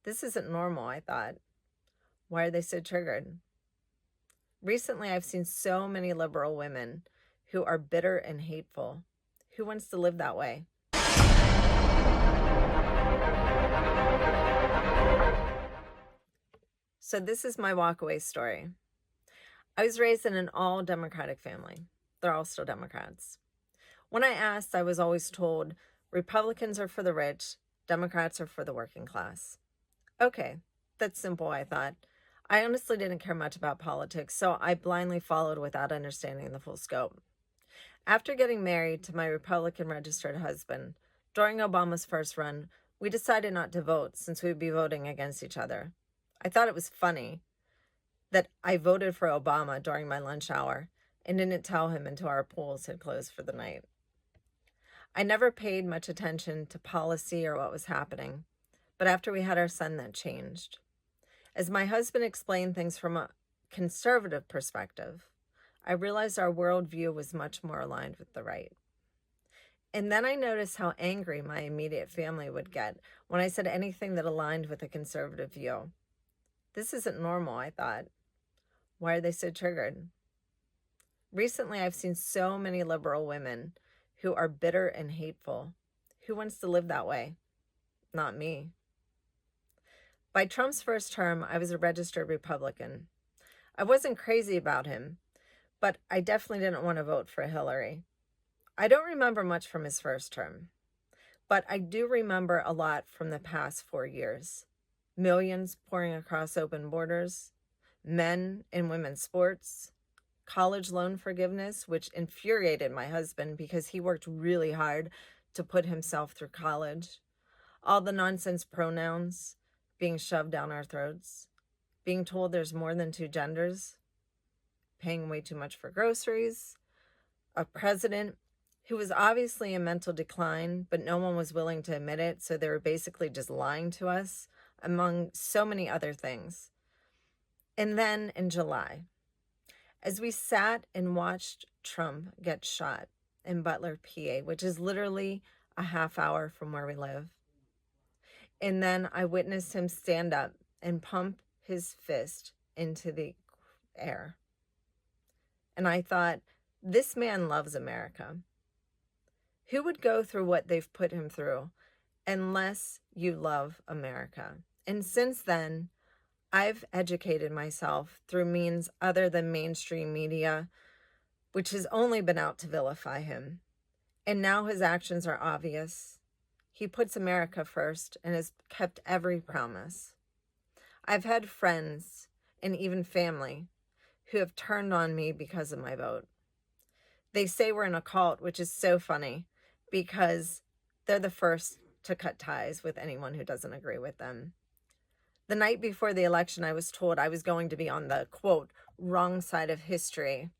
This isn't normal, I thought. Why are they so triggered? Recently, I've seen so many liberal women who are bitter and hateful. Who wants to live that way? So this is my walkaway story. I was raised in an all Democratic family. They're all still Democrats. When I asked, I was always told Republicans are for the rich, Democrats are for the working class. Okay, that's simple, I thought. I honestly didn't care much about politics, so I blindly followed without understanding the full scope. After getting married to my Republican registered husband, during Obama's first run, we decided not to vote since we would be voting against each other. I thought it was funny that I voted for Obama during my lunch hour and didn't tell him until our pools had closed for the night. I never paid much attention to policy or what was happening, but after we had our son, that changed. As my husband explained things from a conservative perspective, I realized our worldview was much more aligned with the right. And then I noticed how angry my immediate family would get when I said anything that aligned with a conservative view. This isn't normal, I thought. Why are they so triggered? Recently, I've seen so many liberal women who are bitter and hateful. Who wants to live that way? Not me. By Trump's first term, I was a registered Republican. I wasn't crazy about him, but I definitely didn't want to vote for Hillary. I don't remember much from his first term, but I do remember a lot from the past 4 years. Millions pouring across open borders, men and women's sports, college loan forgiveness, which infuriated my husband because he worked really hard to put himself through college, all the nonsense pronouns being shoved down our throats, being told there's more than 2 genders, paying way too much for groceries, a president who was obviously in mental decline, but no one was willing to admit it, so they were basically just lying to us, among so many other things. And then in July, as we sat and watched Trump get shot in Butler, PA, which is literally a half hour from where we live, and then I witnessed him stand up and pump his fist into the air. And I thought, this man loves America. Who would go through what they've put him through unless you love America? And since then, I've educated myself through means other than mainstream media, which has only been out to vilify him. And now his actions are obvious. He puts America first and has kept every promise. I've had friends and even family who have turned on me because of my vote. They say we're in a cult, which is so funny because they're the first to cut ties with anyone who doesn't agree with them. The night before the election, I was told I was going to be on the, quote, wrong side of history.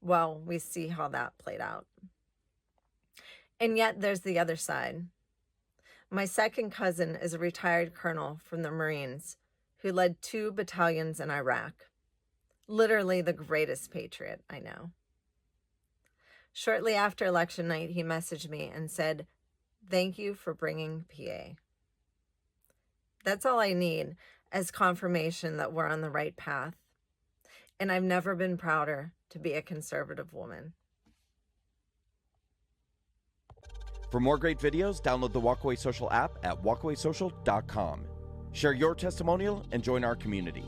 Well, we see how that played out. And yet there's the other side. My second cousin is a retired colonel from the Marines who led 2 battalions in Iraq. Literally the greatest patriot I know. Shortly after election night, he messaged me and said, "Thank you for bringing PA." That's all I need as confirmation that we're on the right path. And I've never been prouder to be a conservative woman. For more great videos, download the Walkaway Social app at walkawaysocial.com. Share your testimonial and join our community.